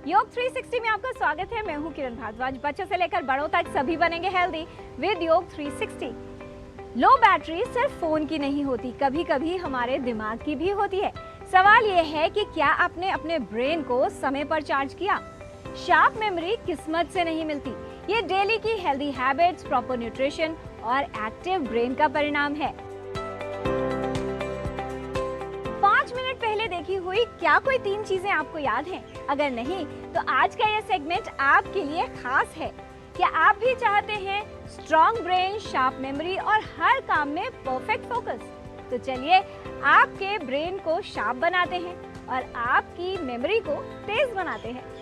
योग 360 में आपका स्वागत है। मैं हूं किरण भारद्वाज। बच्चों से लेकर बड़ों तक सभी बनेंगे हेल्दी विद योग 360। लो बैटरी सिर्फ फोन की नहीं होती, कभी कभी हमारे दिमाग की भी होती है। सवाल ये है कि क्या आपने अपने ब्रेन को समय पर चार्ज किया? शार्प मेमोरी किस्मत से नहीं मिलती, ये डेली की हेल्दी हैबिट्स, प्रॉपर न्यूट्रिशन और एक्टिव ब्रेन का परिणाम है। 5 मिनट पहले देखी हुई क्या कोई 3 चीजें आपको याद हैं? अगर नहीं तो आज का ये सेगमेंट आपके लिए खास है। क्या आप भी चाहते हैं स्ट्रॉन्ग ब्रेन, शार्प मेमोरी और हर काम में परफेक्ट फोकस? तो चलिए आपके ब्रेन को शार्प बनाते हैं और आपकी मेमोरी को तेज बनाते हैं।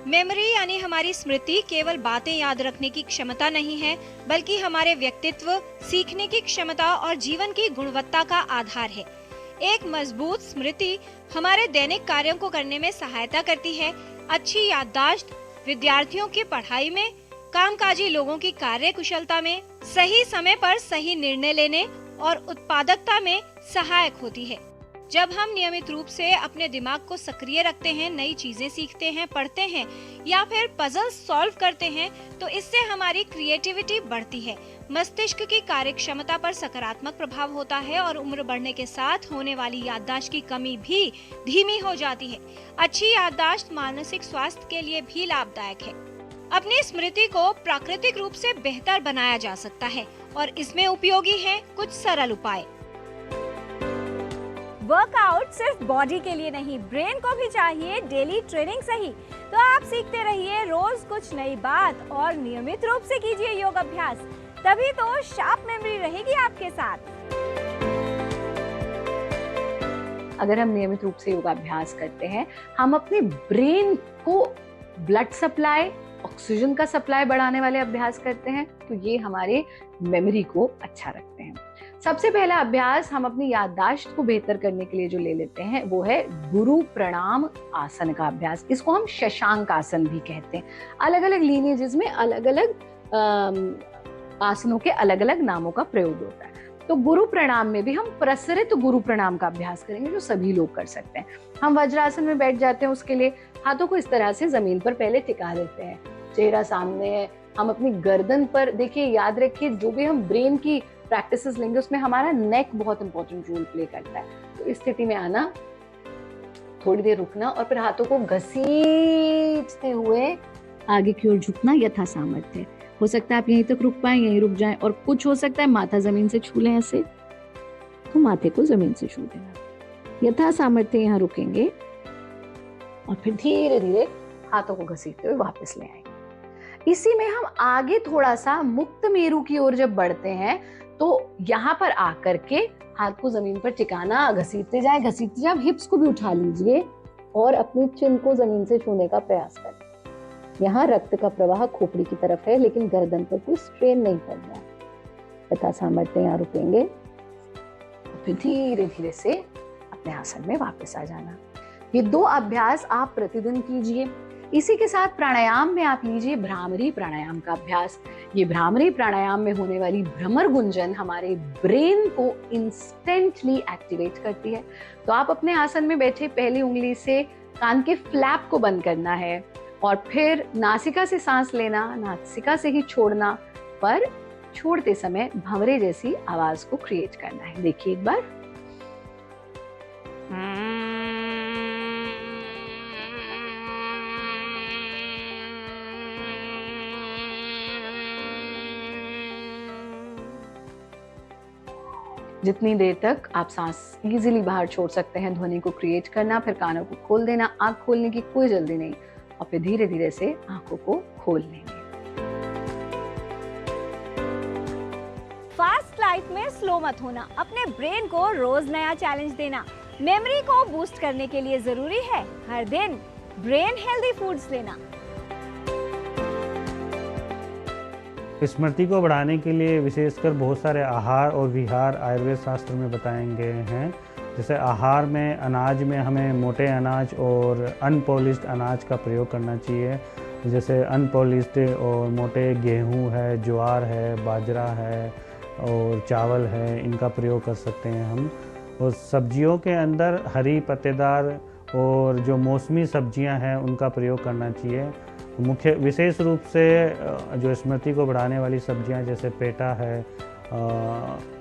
मेमोरी यानी हमारी स्मृति केवल बातें याद रखने की क्षमता नहीं है, बल्कि हमारे व्यक्तित्व, सीखने की क्षमता और जीवन की गुणवत्ता का आधार है। एक मजबूत स्मृति हमारे दैनिक कार्यों को करने में सहायता करती है। अच्छी याददाश्त विद्यार्थियों की पढ़ाई में, कामकाजी लोगों की कार्य कुशलता में, सही समय पर सही निर्णय लेने और उत्पादकता में सहायक होती है। जब हम नियमित रूप से अपने दिमाग को सक्रिय रखते हैं, नई चीजें सीखते हैं, पढ़ते हैं या फिर पजल सॉल्व करते हैं, तो इससे हमारी क्रिएटिविटी बढ़ती है। मस्तिष्क की कार्य क्षमता पर सकारात्मक प्रभाव होता है और उम्र बढ़ने के साथ होने वाली याददाश्त की कमी भी धीमी हो जाती है। अच्छी याददाश्त मानसिक स्वास्थ्य के लिए भी लाभदायक है। अपनी स्मृति को प्राकृतिक रूप से बेहतर बनाया जा सकता है और इसमें उपयोगी है कुछ सरल उपाय। वर्कआउट सिर्फ बॉडी के लिए नहीं, ब्रेन को भी चाहिए डेली ट्रेनिंग सही। तो आप सीखते रहिए रोज कुछ नई बात और नियमित रूप से कीजिए योग अभ्यास, तभी तो शार्प मेमोरी रहेगी आपके साथ। अगर हम नियमित रूप से योगाभ्यास करते हैं, हम अपने ब्रेन को ब्लड सप्लाई, ऑक्सीजन का सप्लाई बढ़ाने वाले अभ्यास करते हैं, तो ये हमारे मेमोरी को अच्छा रखते हैं। सबसे पहला अभ्यास हम अपनी याददाश्त को बेहतर करने के लिए जो ले लेते हैं वो है गुरु प्रणाम आसन का अभ्यास। इसको हम शशांक आसन भी कहते हैं। अलग अलग लीनिएजेस में अलग अलग आसनों के अलग अलग नामों का प्रयोग होता है। तो गुरु प्रणाम में भी हम प्रसरित गुरु प्रणाम का अभ्यास करेंगे, जो सभी लोग कर सकते हैं। हम वज्रासन में बैठ जाते हैं, उसके लिए हाथों को इस तरह से जमीन पर पहले टिका देते हैं, चेहरा सामने है। हम अपनी गर्दन पर, देखिए याद रखिए, जो भी हम ब्रेन की प्रैक्टिसेस लेंगे उसमें हमारा नेक बहुत इंपॉर्टेंट रोल प्ले करता है। तो इस स्थिति में आना, थोड़ी देर रुकना और फिर हाथों को घसीटते हुए आगे की ओर झुकना यथा सामर्थ्य। हो सकता है आप यहीं तक रुक पाए, यहीं रुक जाएं, और कुछ हो सकता है माथा जमीन से छू लें ऐसे, तो माथे को जमीन से छू देना। यथा सामर्थ्य यहाँ रुकेंगे और फिर धीरे धीरे हाथों को घसीटते हुए वापस ले आएंगे। इसी में हम आगे थोड़ा सा मुक्त मेरु की ओर जब बढ़ते हैं, तो यहाँ पर आकर के हाथ को जमीन पर टिकाना, घसीटते जाए, हिप्स को भी उठा लीजिए और अपनी चिन को जमीन से छूने का प्रयास करें। यहाँ रक्त का प्रवाह खोपड़ी की तरफ है, लेकिन गर्दन पर कोई स्ट्रेन नहीं पड़ रहा है। तथा सामर्थ्य यहाँ रुकेंगे, फिर धीरे धीरे से अपने आसन में वापस आ जाना। ये 2 अभ्यास आप प्रतिदिन कीजिए। इसी के साथ प्राणायाम में आप लीजिए भ्रामरी प्राणायाम का अभ्यास। ये भ्रामरी प्राणायाम में होने वाली भ्रमर गुंजन हमारे ब्रेन को इंस्टेंटली एक्टिवेट करती है। तो आप अपने आसन में बैठे पहली उंगली से कान के फ्लैप को बंद करना है और फिर नासिका से सांस लेना, नासिका से ही छोड़ना, पर छोड़ते समय भंवरे जैसी आवाज को क्रिएट करना है। देखिए एक बार। जितनी देर तक आप सांस इजीली बाहर छोड़ सकते हैं, ध्वनि को क्रिएट करना, फिर कानों को खोल देना। आंख खोलने की कोई जल्दी नहीं और फिर धीरे धीरे से आंखों को खोल लेंगे। फास्ट लाइफ में स्लो मत होना, अपने ब्रेन को रोज नया चैलेंज देना। मेमोरी को बूस्ट करने के लिए जरूरी है हर दिन ब्रेन हेल्दी फूड्स लेना। स्मृति को बढ़ाने के लिए विशेषकर बहुत सारे आहार और विहार आयुर्वेद शास्त्र में बताए गए हैं। जैसे आहार में अनाज में हमें मोटे अनाज और अनपॉलिश्ड अनाज का प्रयोग करना चाहिए। जैसे अनपॉलिश्ड और मोटे गेहूं है, ज्वार है, बाजरा है और चावल है, इनका प्रयोग कर सकते हैं हम। और सब्जियों के अंदर हरी पत्तेदार और जो मौसमी सब्जियां हैं उनका प्रयोग करना चाहिए। मुख्य विशेष रूप से जो स्मृति को बढ़ाने वाली सब्जियां जैसे पेठा है,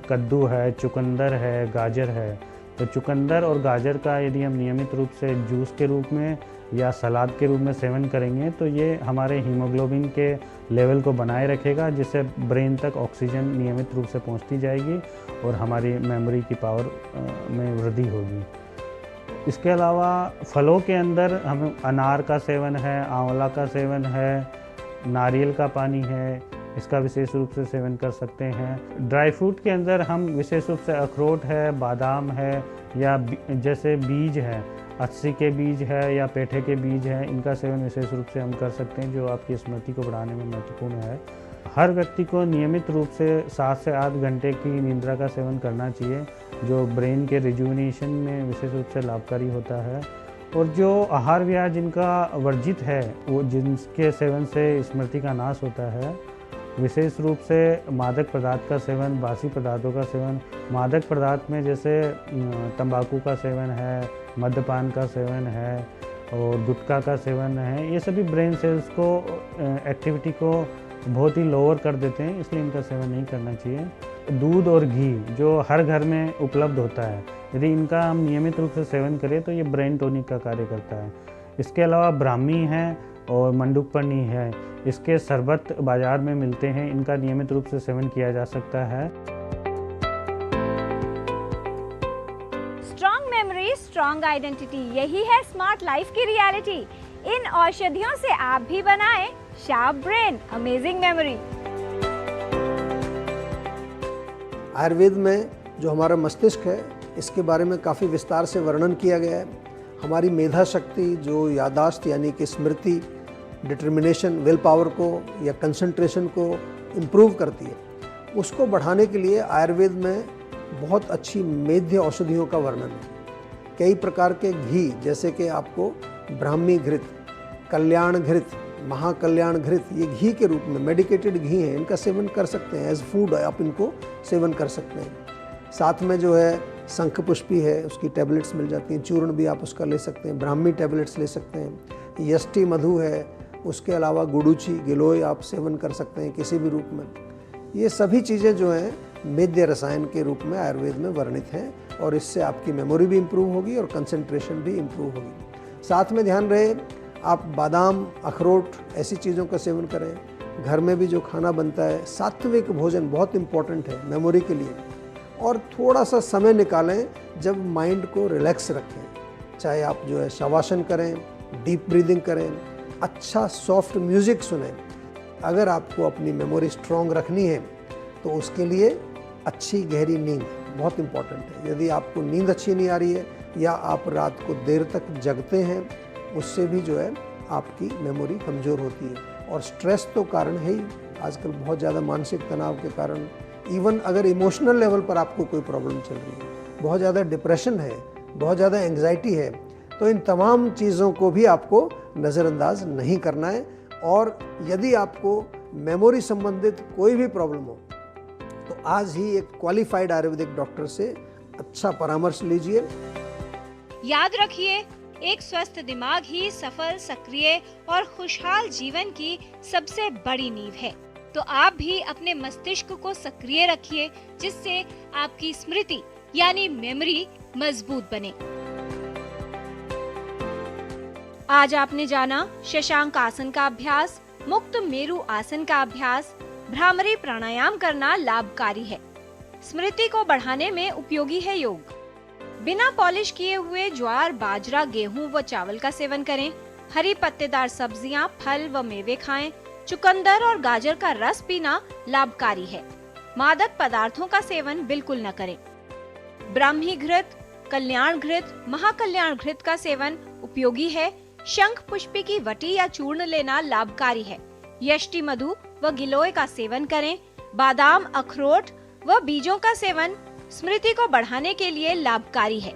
कद्दू है, चुकंदर है, गाजर है। तो चुकंदर और गाजर का यदि हम नियमित रूप से जूस के रूप में या सलाद के रूप में सेवन करेंगे तो ये हमारे हीमोग्लोबिन के लेवल को बनाए रखेगा, जिससे ब्रेन तक ऑक्सीजन नियमित रूप से पहुंचती जाएगी और हमारी मेमोरी की पावर में वृद्धि होगी। इसके अलावा फलों के अंदर हम अनार का सेवन है, आंवला का सेवन है, नारियल का पानी है, इसका विशेष रूप से सेवन कर सकते हैं। ड्राई फ्रूट के अंदर हम विशेष रूप से अखरोट है, बादाम है या जैसे बीज है, अत्सी के बीज है या पेठे के बीज हैं, इनका सेवन विशेष रूप से हम कर सकते हैं, जो आपकी स्मृति को बढ़ाने में महत्वपूर्ण है। हर व्यक्ति को नियमित रूप से 7 से 8 घंटे की निद्रा का सेवन करना चाहिए, जो ब्रेन के रिजुविनेशन में विशेष रूप से लाभकारी होता है। और जो आहार विहार जिनका वर्जित है, वो जिनके सेवन से स्मृति का नाश होता है, विशेष रूप से मादक पदार्थ का सेवन, बासी पदार्थों का सेवन। मादक पदार्थ में जैसे तंबाकू का सेवन है, मद्यपान का सेवन है और गुटखा का सेवन है, ये सभी ब्रेन सेल्स को एक्टिविटी को बहुत ही लोअर कर देते हैं, इसलिए इनका सेवन नहीं करना चाहिए। दूध और घी जो हर घर में उपलब्ध होता है, यदि इनका हम नियमित रूप से सेवन करें तो ये ब्रेन टॉनिक का कार्य करता है। इसके अलावा ब्राह्मी है और मंडूकपर्णी है, इसके शरबत बाजार में मिलते हैं, इनका नियमित रूप से सेवन किया जा सकता है। स्ट्रॉन्ग मेमोरी, स्ट्रॉन्ग आइडेंटिटी, यही है स्मार्ट लाइफ की रियलिटी। इन औषधियों से आप भी बनाएं sharp brain, amazing memory. Ayurveda में जो हमारा मस्तिष्क है, इसके बारे में काफ़ी विस्तार से वर्णन किया गया है। हमारी मेधा शक्ति, जो यादाश्त यानी कि स्मृति, डिटर्मिनेशन, विल पावर को या कंसंट्रेशन को इम्प्रूव करती है, उसको बढ़ाने के लिए आयुर्वेद में बहुत अच्छी मेध्य औषधियों का वर्णन है। कई प्रकार के घी, जैसे कि आपको ब्राह्मी घृत, कल्याण घृत, महाकल्याण घृत, ये घी के रूप में मेडिकेटेड घी हैं, इनका सेवन कर सकते हैं। एज फूड आप इनको सेवन कर सकते हैं। साथ में जो है शंख पुष्पी है, उसकी टैबलेट्स मिल जाती हैं, चूर्ण भी आप उसका ले सकते हैं, ब्राह्मी टैबलेट्स ले सकते हैं। यष्टि मधु है, उसके अलावा गुडुचि, गिलोय आप सेवन कर सकते हैं किसी भी रूप में। ये सभी चीज़ें जो हैं मेद्य रसायन के रूप में आयुर्वेद में वर्णित हैं और इससे आपकी मेमोरी भी इम्प्रूव होगी और कंसंट्रेशन भी इम्प्रूव होगी। साथ में ध्यान रहे, आप बादाम, अखरोट ऐसी चीज़ों का सेवन करें। घर में भी जो खाना बनता है, सात्विक भोजन बहुत इम्पॉर्टेंट है मेमोरी के लिए। और थोड़ा सा समय निकालें जब माइंड को रिलैक्स रखें, चाहे आप जो है शवासन करें, डीप ब्रीदिंग करें, अच्छा सॉफ्ट म्यूज़िक सुनें। अगर आपको अपनी मेमोरी स्ट्रॉन्ग रखनी है तो उसके लिए अच्छी गहरी नींद बहुत इम्पॉर्टेंट है। यदि आपको नींद अच्छी नहीं आ रही है या आप रात को देर तक जगते हैं, उससे भी जो है आपकी मेमोरी कमज़ोर होती है। और स्ट्रेस तो कारण है ही, आजकल बहुत ज़्यादा मानसिक तनाव के कारण, इवन अगर इमोशनल लेवल पर आपको कोई प्रॉब्लम चल रही है, बहुत ज़्यादा डिप्रेशन है, बहुत ज़्यादा एंग्जाइटी है, तो इन तमाम चीज़ों को भी आपको नज़रअंदाज नहीं करना है। और यदि आपको मेमोरी संबंधित कोई भी प्रॉब्लम हो तो आज ही एक क्वालिफाइड आयुर्वेदिक डॉक्टर से अच्छा परामर्श लीजिए। याद रखिए, एक स्वस्थ दिमाग ही सफल, सक्रिय और खुशहाल जीवन की सबसे बड़ी नींव है। तो आप भी अपने मस्तिष्क को सक्रिय रखिए, जिससे आपकी स्मृति यानी मेमोरी मजबूत बने। आज आपने जाना शशांक आसन का अभ्यास, मुक्त मेरु आसन का अभ्यास, भ्रामरी प्राणायाम करना लाभकारी है, स्मृति को बढ़ाने में उपयोगी है योग। बिना पॉलिश किए हुए ज्वार, बाजरा, गेहूं व चावल का सेवन करें। हरी पत्तेदार सब्जियां, फल व मेवे खाएं। चुकंदर और गाजर का रस पीना लाभकारी है। मादक पदार्थों का सेवन बिल्कुल न करें। ब्राह्मी घृत, कल्याण घृत, महाकल्याण घृत का सेवन उपयोगी है। शंख पुष्पी की वटी या चूर्ण लेना लाभकारी है। यष्टि मधु व गिलोय का सेवन करें। बादाम, अखरोट व बीजों का सेवन स्मृति को बढ़ाने के लिए लाभकारी है।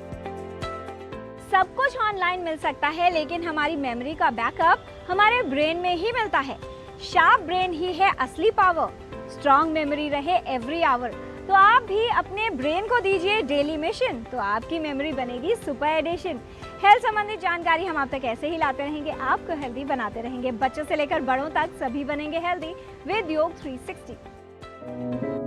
सब कुछ ऑनलाइन मिल सकता है, लेकिन हमारी मेमोरी का बैकअप हमारे ब्रेन में ही मिलता है। शार्प ब्रेन ही है असली पावर। स्ट्रॉन्ग मेमोरी रहे एवरी आवर। तो आप भी अपने ब्रेन को दीजिए डेली मिशन, तो आपकी मेमोरी बनेगी सुपर एडिशन। हेल्थ संबंधित जानकारी हम आप तक ऐसे ही लाते रहेंगे, आपको हेल्दी बनाते रहेंगे। बच्चों से लेकर बड़ों तक सभी बनेंगे हेल्दी विद योग 360।